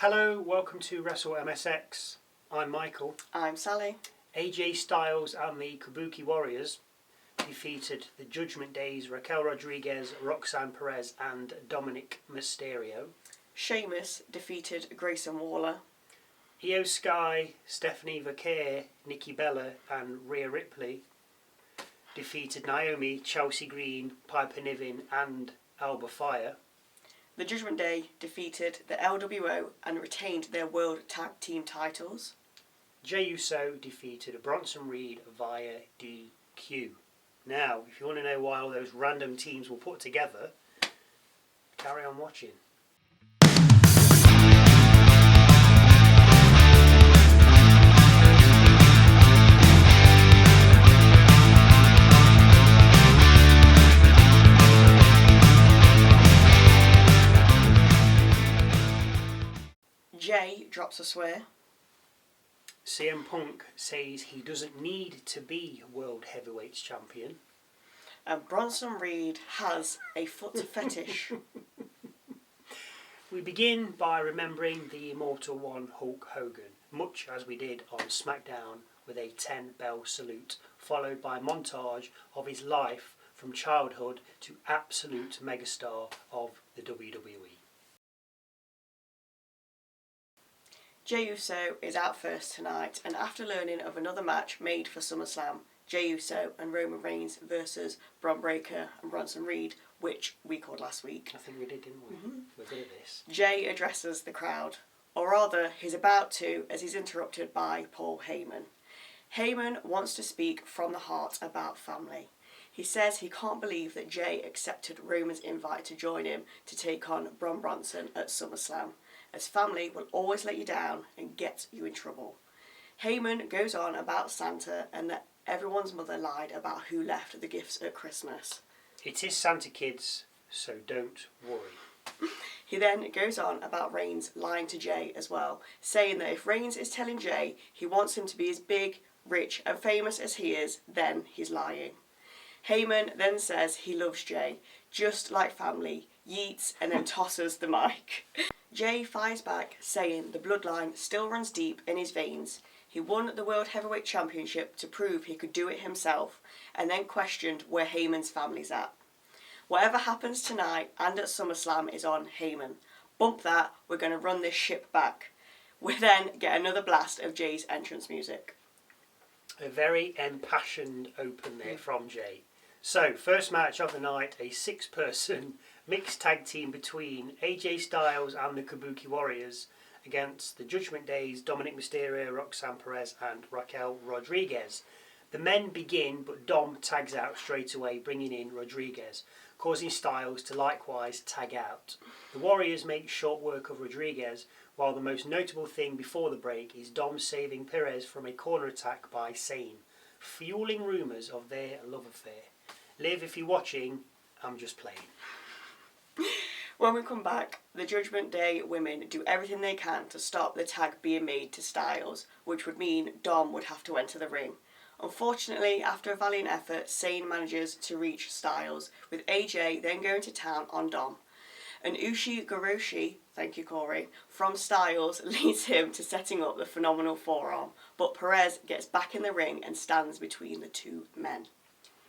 Hello, welcome to Wrestle MSX. I'm Michael. I'm Sally. AJ Styles and the Kabuki Warriors defeated the Judgment Day's Raquel Rodriguez, Roxanne Perez and Dominik Mysterio. Sheamus defeated Grayson Waller. Io Sky, Stephanie Vaquer, Nikki Bella and Rhea Ripley defeated Naomi, Chelsea Green, Piper Niven and Alba Fyre. The Judgment Day defeated the LWO and retained their World Tag Team titles. Jey Uso defeated Bronson Reed via DQ. Now, if you want to know why all those random teams were put together, carry on watching. Jey drops a swear. CM Punk says he doesn't need to be World Heavyweight Champion. And Bronson Reed has a foot fetish. We begin by remembering the Immortal One Hulk Hogan, much as we did on SmackDown, with a 10-bell salute, followed by a montage of his life from childhood to absolute megastar of the WWE. Jey Uso is out first tonight, and after learning of another match made for SummerSlam, Jey Uso and Roman Reigns versus Bron Breakker and Bronson Reed, which we called last week. I think we did, didn't we? Mm-hmm. We're good at this. Jey addresses the crowd, or rather, he's about to, as he's interrupted by Paul Heyman. Heyman wants to speak from the heart about family. He says he can't believe that Jey accepted Roman's invite to join him to take on Bron Bronson at SummerSlam, as family will always let you down and get you in trouble. Heyman goes on about Santa and that everyone's mother lied about who left the gifts at Christmas. It is Santa, kids, so don't worry. He then goes on about Reigns lying to Jey as well, saying that if Reigns is telling Jey he wants him to be as big, rich and famous as he is, then he's lying. Heyman then says he loves Jey, just like family, yeets and then tosses the mic. Jey fires back, saying the bloodline still runs deep in his veins. He won the World Heavyweight Championship to prove he could do it himself, and then questioned where Heyman's family's at. Whatever happens tonight and at SummerSlam is on Heyman. Bump that, we're going to run this ship back. We then get another blast of Jey's entrance music. A very impassioned open there from Jey. So, first match of the night, a 6-person mixed tag team between AJ Styles and the Kabuki Warriors against the Judgment Day's Dominik Mysterio, Roxanne Perez and Raquel Rodriguez. The men begin, but Dom tags out straight away, bringing in Rodriguez, causing Styles to likewise tag out. The Warriors make short work of Rodriguez, while the most notable thing before the break is Dom saving Perez from a corner attack by Sane, fueling rumours of their love affair. Liv, if you're watching, I'm just playing. When we come back, the Judgment Day women do everything they can to stop the tag being made to Styles, which would mean Dom would have to enter the ring. Unfortunately, after a valiant effort, Sane manages to reach Styles, with AJ then going to town on Dom. An Ushi-Goroshi, thank you Corey, from Styles leads him to setting up the phenomenal forearm, but Perez gets back in the ring and stands between the two men.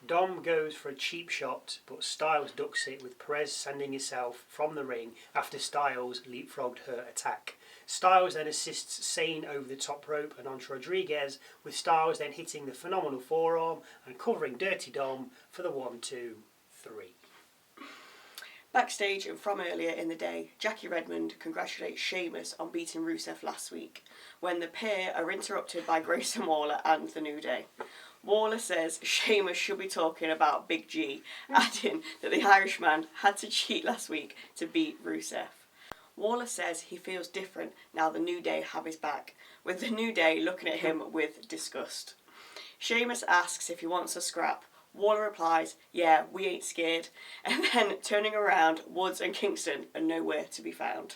Dom goes for a cheap shot, but Styles ducks it, with Perez sending herself from the ring after Styles leapfrogged her attack. Styles then assists Sane over the top rope and onto Rodriguez, with Styles then hitting the phenomenal forearm and covering Dirty Dom for the 1, 2, 3. Backstage and from earlier in the day, Jackie Redmond congratulates Sheamus on beating Rusev last week, when the pair are interrupted by Grayson Waller and The New Day. Waller says Sheamus should be talking about Big G, adding that the Irishman had to cheat last week to beat Rusev. Waller says he feels different now the New Day have his back, with the New Day looking at him with disgust. Sheamus asks if he wants a scrap. Waller replies, yeah, we ain't scared, and then turning around, Woods and Kingston are nowhere to be found.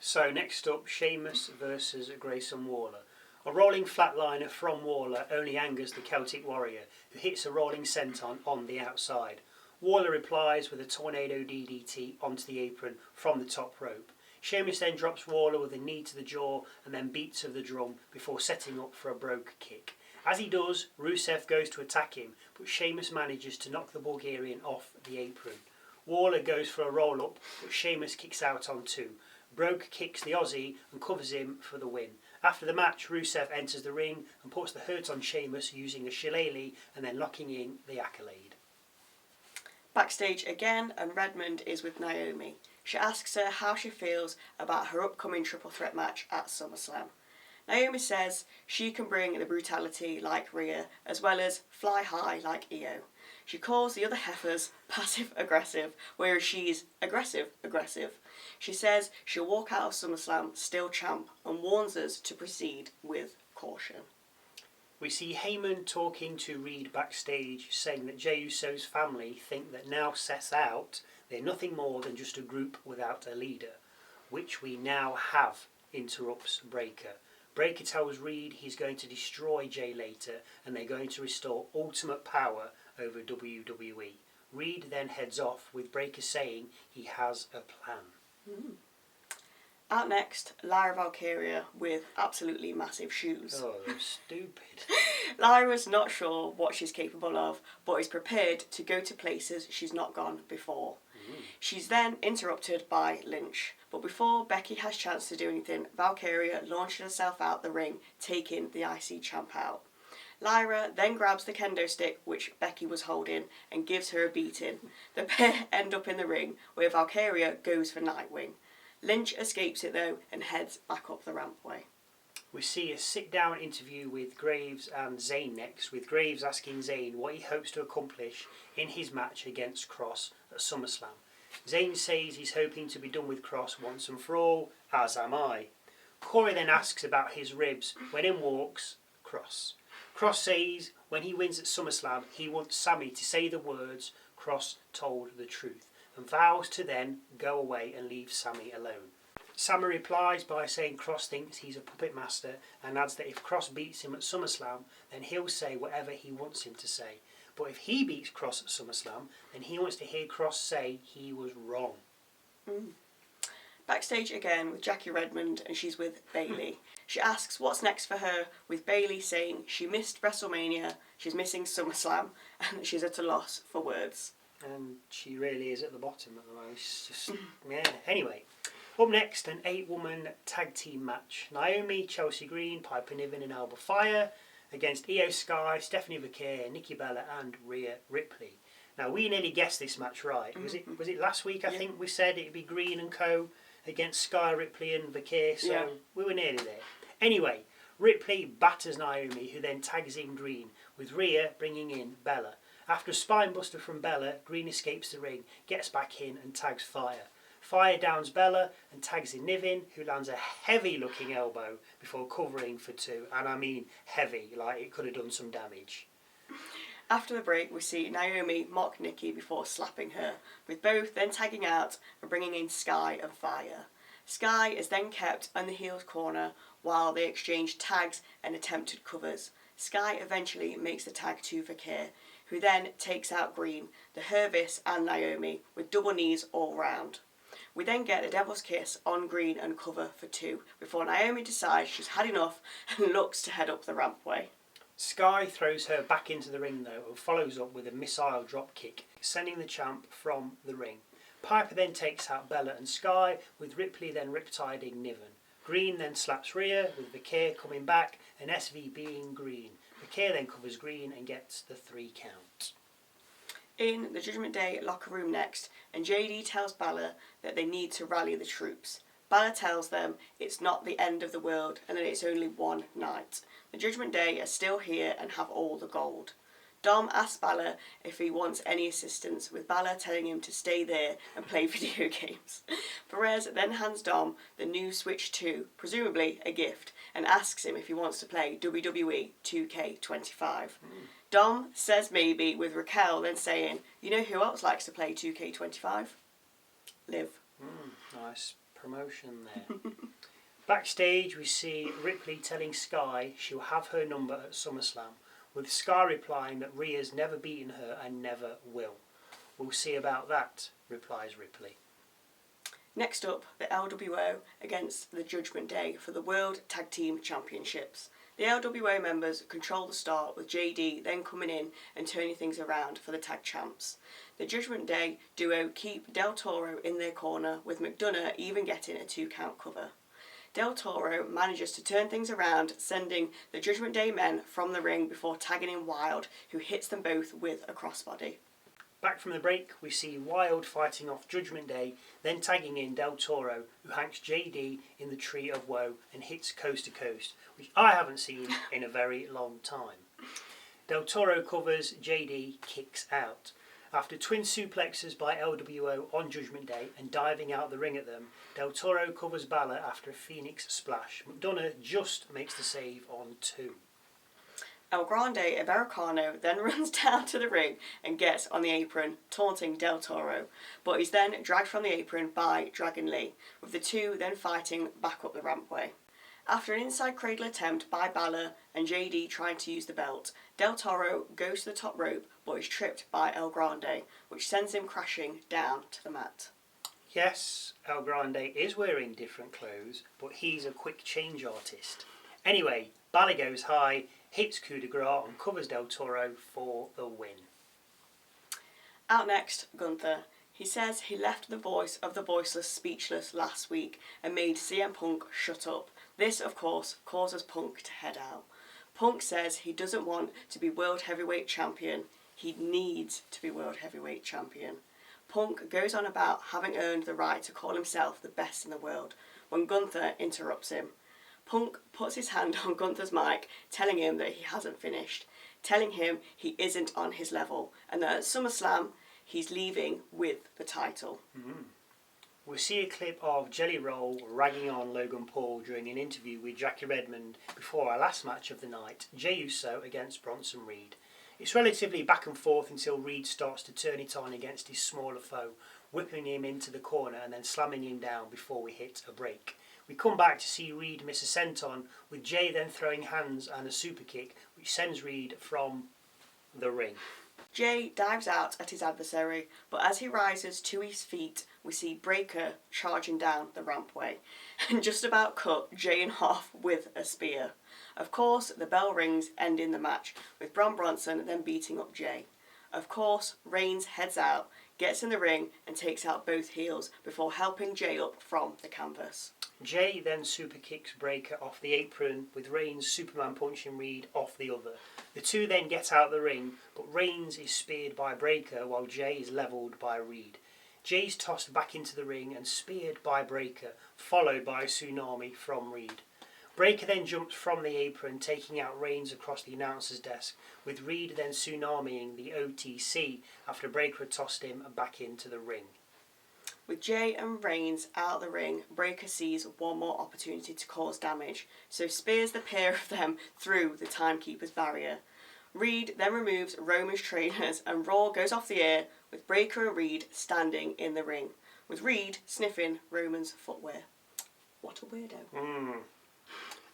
So next up, Sheamus versus Grayson Waller. A rolling flatliner from Waller only angers the Celtic Warrior, who hits a rolling senton on the outside. Waller replies with a tornado DDT onto the apron from the top rope. Sheamus then drops Waller with a knee to the jaw and then beats of the drum before setting up for a brogue kick. As he does, Rusev goes to attack him, but Sheamus manages to knock the Bulgarian off the apron. Waller goes for a roll-up, but Sheamus kicks out on 2. Brogue kicks the Aussie and covers him for the win. After the match, Rusev enters the ring and puts the hurt on Sheamus using a shillelagh and then locking in the accolade. Backstage again, and Redmond is with Naomi. She asks her how she feels about her upcoming triple threat match at SummerSlam. Naomi says she can bring the brutality like Rhea, as well as fly high like Io. She calls the other heifers passive-aggressive, whereas she's aggressive-aggressive. She says she'll walk out of SummerSlam still champ and warns us to proceed with caution. We see Heyman talking to Reed backstage, saying that Jey Uso's family think that now sets out they're nothing more than just a group without a leader, which we now have, interrupts Breaker. Breaker tells Reed he's going to destroy Jey later and they're going to restore ultimate power over WWE. Reed then heads off with Breaker saying he has a plan. Out next, Lyra Valkyria with absolutely massive shoes. Oh, they're stupid. Lyra's not sure what she's capable of, but is prepared to go to places she's not gone before. She's then interrupted by Lynch, but before Becky has chance to do anything, Valkyria launches herself out the ring, taking the IC champ out. Lyra then grabs the kendo stick which Becky was holding and gives her a beating. The pair end up in the ring where Valkyria goes for Nightwing. Lynch escapes it though and heads back up the rampway. We see a sit-down interview with Graves and Zayn next, with Graves asking Zayn what he hopes to accomplish in his match against Kross at SummerSlam. Zayn says he's hoping to be done with Kross once and for all, as am I. Corey then asks about his ribs when in walks Kross. Kross says when he wins at SummerSlam he wants Sami to say the words Kross told the truth and vows to then go away and leave Sami alone. Sami replies by saying Kross thinks he's a puppet master and adds that if Kross beats him at SummerSlam then he'll say whatever he wants him to say. But if he beats Kross at SummerSlam then he wants to hear Kross say he was wrong. Backstage again with Jackie Redmond and she's with Bayley. She asks what's next for her, with Bayley saying she missed WrestleMania, she's missing SummerSlam and she's at a loss for words. And she really is at the bottom at the moment. It's just, yeah. Anyway, up next, an 8-woman tag team match. Naomi, Chelsea Green, Piper Niven and Alba Fyre against Io Sky, Stephanie Vaquer, Nikki Bella and Rhea Ripley. Now, we nearly guessed this match right. Was it last week, I think, we said it'd be Green and Co. against Sky, Ripley and Vaquer, so we were nearly there. Anyway, Ripley batters Naomi, who then tags in Green, with Rhea bringing in Bella. After a spinebuster from Bella, Green escapes the ring, gets back in and tags Fyre. Fyre downs Bella and tags in Niven, who lands a heavy-looking elbow before covering for 2. And I mean heavy, like it could have done some damage. After the break, we see Naomi mock Nikki before slapping her, with both then tagging out and bringing in Sky and Fyre. Sky is then kept on the heels corner while they exchange tags and attempted covers. Sky eventually makes the tag to Vaquer, who then takes out Green, the Hervis and Naomi with double knees all round. We then get a Devil's Kiss on Green and cover for 2, before Naomi decides she's had enough and looks to head up the rampway. Sky throws her back into the ring though and follows up with a missile drop kick, sending the champ from the ring. Piper then takes out Bella and Sky, with Ripley then riptiding Niven. Green then slaps Rhea, with Vaquer coming back and SV being Green. Vaquer then covers Green and gets the 3 count. In the Judgment Day locker room next, and JD tells Bálor that they need to rally the troops. Bálor tells them it's not the end of the world and that it's only one night. The Judgment Day are still here and have all the gold. Dom asks Bálor if he wants any assistance, with Bálor telling him to stay there and play video games. Perez then hands Dom the new Switch 2, presumably a gift, and asks him if he wants to play WWE 2K25. Dom says maybe, with Raquel then saying, you know who else likes to play 2K25? Liv. Nice promotion there. Backstage we see Ripley telling Sky she'll have her number at SummerSlam, with Sky replying that Rhea's never beaten her and never will. We'll see about that, replies Ripley. Next up, the LWO against the Judgment Day for the World Tag Team Championships. The LWO members control the start, with JD then coming in and turning things around for the tag champs. The Judgment Day duo keep Del Toro in their corner, with McDonagh even getting a 2-count cover. Del Toro manages to turn things around, sending the Judgment Day men from the ring before tagging in Wild, who hits them both with a crossbody. Back from the break, we see Wild fighting off Judgment Day, then tagging in Del Toro, who hanks JD in the Tree of Woe and hits Coast to Coast, which I haven't seen in a very long time. Del Toro covers, JD kicks out. After twin suplexes by LWO on Judgment Day and diving out the ring at them, Del Toro covers Bálor after a Phoenix splash. McDonagh just makes the save on 2. El Grande Americano then runs down to the ring and gets on the apron, taunting Del Toro, but he's then dragged from the apron by Dragon Lee, with the two then fighting back up the rampway. After an inside cradle attempt by Bálor and JD trying to use the belt, Del Toro goes to the top rope but is tripped by El Grande, which sends him crashing down to the mat. Yes, El Grande is wearing different clothes, but he's a quick change artist. Anyway, Bálor goes high, hits coup de grace and covers Del Toro for the win. Out next, Gunther. He says he left the voice of the voiceless speechless last week and made CM Punk shut up. This, of course, causes Punk to head out. Punk says he doesn't want to be World Heavyweight Champion. He needs to be World Heavyweight Champion. Punk goes on about having earned the right to call himself the best in the world when Gunther interrupts him. Punk puts his hand on Gunther's mic, telling him that he hasn't finished, telling him he isn't on his level, and that at SummerSlam he's leaving with the title. We'll see a clip of Jelly Roll ragging on Logan Paul during an interview with Jackie Redmond before our last match of the night, Jey Uso against Bronson Reed. It's relatively back and forth until Reed starts to turn it on against his smaller foe, whipping him into the corner and then slamming him down before we hit a break. We come back to see Reed miss a senton, with Jey then throwing hands and a super kick, which sends Reed from the ring. Jey dives out at his adversary, but as he rises to his feet, we see Breaker charging down the rampway and just about cut Jey in half with a spear. Of course, the bell rings, ending the match, with Bronson then beating up Jey. Of course, Reigns heads out, gets in the ring and takes out both heels before helping Jey up from the canvas. Jey then super kicks Breaker off the apron, with Reigns Superman punching Reed off the other. The two then get out the ring, but Reigns is speared by Breaker while Jey is levelled by Reed. Jey's tossed back into the ring and speared by Breaker, followed by a tsunami from Reed. Breaker then jumps from the apron, taking out Reigns across the announcer's desk, with Reed then tsunamiing the OTC after Breaker had tossed him back into the ring. With Jey and Reigns out of the ring, Breaker sees one more opportunity to cause damage, so spears the pair of them through the timekeeper's barrier. Reed then removes Roman's trainers and Raw goes off the air with Breaker and Reed standing in the ring, with Reed sniffing Roman's footwear. What a weirdo.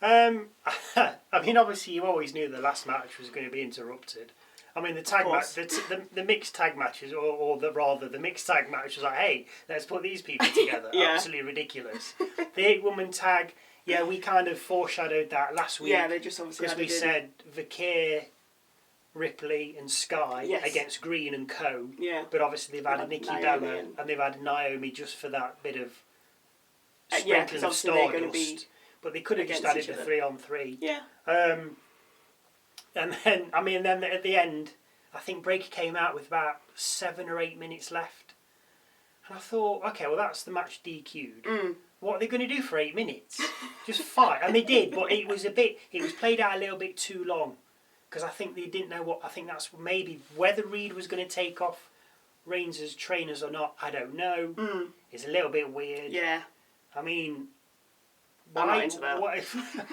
I mean, obviously you always knew the last match was going to be interrupted. I mean, the tag match, the mixed tag matches, or the mixed tag match was like, hey, let's put these people together. Yeah. Absolutely ridiculous. The 8-woman tag, yeah, we kind of foreshadowed that last week. Yeah, they just obviously because we said Vaquer, Ripley and Sky against Green and Co. Yeah. But obviously they've added Nikki Bella and they've added Naomi just for that bit of sprinkling of stardust. But they could have just added the 3-on-3. Yeah. And then, then at the end, I think Breaker came out with about 7 or 8 minutes left. And I thought, okay, well, that's the match DQ'd. What are they going to do for 8 minutes? Just fight. And they did, but it was played out a little bit too long. Because I think they didn't know I think that's maybe whether Reed was going to take off Reigns' trainers or not, I don't know. It's a little bit weird. Yeah. I mean, I'm not into that.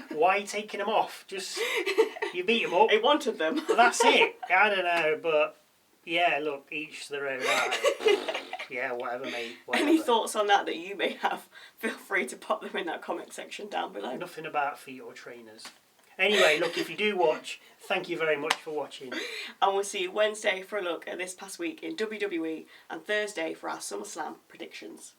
Why are you taking them off? Just, you beat them up. He wanted them. Well, that's it. I don't know, but yeah, look, each to their own. Yeah, whatever, mate. Whatever. Any thoughts on that you may have, feel free to pop them in that comment section down below. Nothing about feet or trainers. Anyway, look, if you do watch, thank you very much for watching. And we'll see you Wednesday for a look at this past week in WWE and Thursday for our SummerSlam predictions.